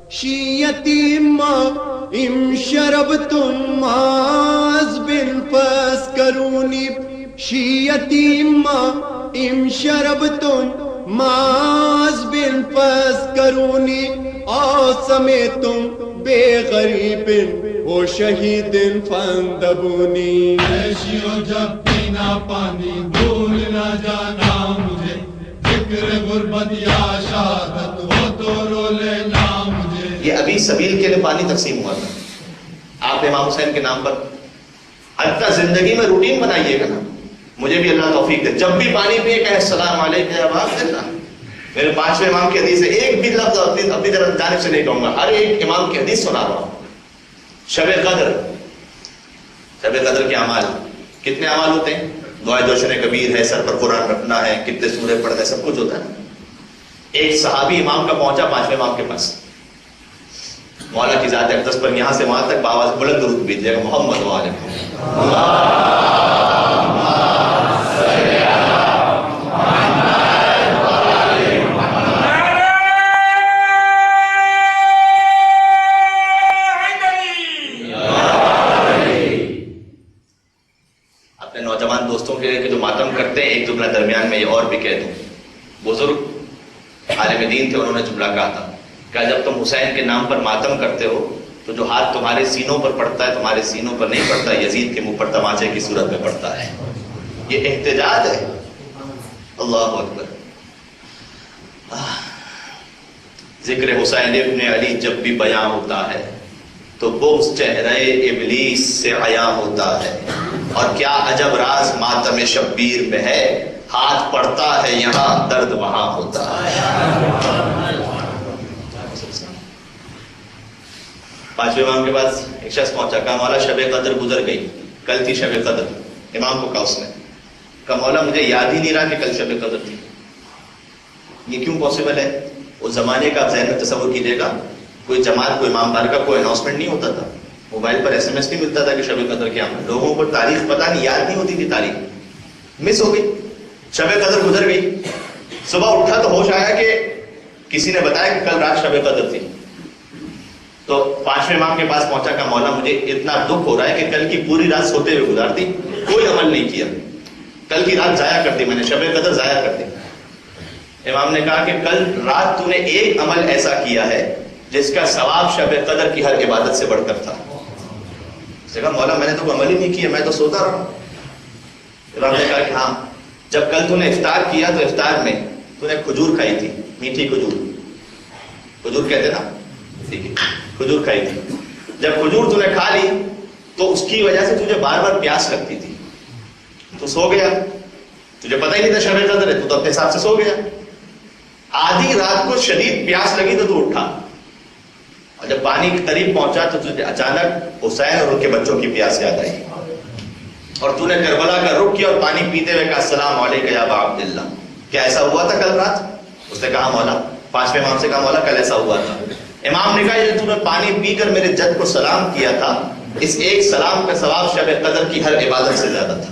شيتي ما إن شربتم عذب فاسكروني شيتي ما إن شربتم عذب فاسكروني سمعتم بغريب وشهيد فاندبوني ایشیو جب پینا پانی بھول نہ جانا مجھے فکر غربت یا شہادت ہو تو رو لینا مجھے. یہ ابھی سبیل کے لیے پانی تقسیم ہوا تھا آپ امام حسین کے نام پر. حتیٰ زندگی میں روٹین بنائیے گا نا. مجھے بھی اللہ توفیق دے جب بھی پانی پیے کہیں السلام علیکم یا باپ دینا. میرے 5ویں امام کی حدیث ہے ایک بھی لفظ اپنی طرف جانب سے نہیں کہوں گا. ہر ایک امام کی حدیث سنا رہا ہوں. شب قدر کے اعمال کتنے اعمال ہوتے ہیں؟ دعائے دوشن کبیر ہے, سر پر قرآن رکھنا ہے, کتنے سورے پڑھنا ہے, سب کچھ ہوتا ہے. ایک صحابی امام کا پہنچا 5ویں امام کے پاس. مولا کی ذات اقدس پر یہاں سے وہاں تک بآواز بلند درود بھیجیے گا محمد و آل محمد. دوستوں کے جو ماتم کرتے ہیں ایک جملہ درمیان میں یہ اور بھی کہہ دوں. بزرگ عالم دین تھے, انہوں نے جملہ کہا تھا کہ جب تم حسین کے نام پر ماتم کرتے ہو تو جو ہاتھ تمہارے سینوں پر پڑتا ہے تمہارے سینوں پر نہیں پڑتا, یزید کے منہ پر تماچے کی صورت میں پڑتا ہے. یہ احتجاج ہے. اللہ اکبر. ذکر حسین ابن علی جب بھی بیاں ہوتا ہے تو بغض چہرہ ابلیس سے عیاں ہوتا ہے. اور کیا عجب راز ماتم شبیر میں ہے, ہاتھ پڑتا ہے یہاں درد وہاں ہوتا ہے. 5ویں امام کے پاس ایک شخص پہنچا, کہا مولا شب قدر گزر گئی, کل تھی شب قدر. امام کو کہا اس نے, کہا مولا مجھے یاد ہی نہیں رہا کہ کل شب قدر تھی. یہ کیوں پاسبل ہے؟ اس زمانے کا آپ ذہن میں تصور کیجیے گا, کوئی جماعت کوئی امام بار کا کوئی اناؤنسمنٹ نہیں ہوتا تھا, موبائل پر SMS نہیں ملتا تھا کہ شب قدر کیا. لوگوں کو تاریخ پتہ نہیں, یاد نہیں ہوتی تھی, تاریخ مس ہو گئی. شب قدر گزر گئی, صبح اٹھا تو ہوش آیا کہ کسی نے بتایا کہ کل رات شب قدر تھی. تو 5ویں امام کے پاس پہنچا, کہ مولا مجھے اتنا دکھ ہو رہا ہے کہ کل کی پوری رات سوتے ہوئے گزار دی, کوئی عمل نہیں کیا, کل کی رات ضائع کر دی میں نے, شب قدر ضائع کر دی. امام نے کہا کہ کل رات تو نے ایک عمل ایسا کیا ہے جس کا ثواب شب قدر کی ہر عبادت سے بڑھ کر تھا. اس نے کہا مولا میں نے تو کوئی عمل ہی نہیں کیا, میں تو سوتا رہا. امام نے کہا کہ ہاں, جب کل تو نے افطار کیا تو افطار میں تو نے کھجور کھائی تھی, میٹھی کھجور, کھجور کہتے نا, ٹھیک ہے, کھجور کھائی تھی. جب کھجور تو نے کھا لی تو اس کی وجہ سے تجھے بار بار پیاس لگتی تھی, تو سو گیا. تجھے پتہ ہی نہیں تھا شب قدر ہے, تو اپنے حساب سے سو گیا. آدھی رات کو شدید پیاس لگی تو اٹھا, اور جب پانی کے قریب پہنچا تو تجھے اچانک حسین اور ان کے بچوں کی پیاس یاد آئی, اور تو نے کربلا کا رخ کیا اور پانی پیتے ہوئے کہا السلام علیکم یا ابا عبداللہ. کیا ایسا ہوا تھا کل رات؟ اس نے کہا مولا. 5ویں امام سے کہا مولا کل ایسا ہوا تھا. امام نے کہا یہ تو نے پانی پی کر میرے جد کو سلام کیا تھا, اس ایک سلام کا ثواب شب قدر کی ہر عبادت سے زیادہ تھا.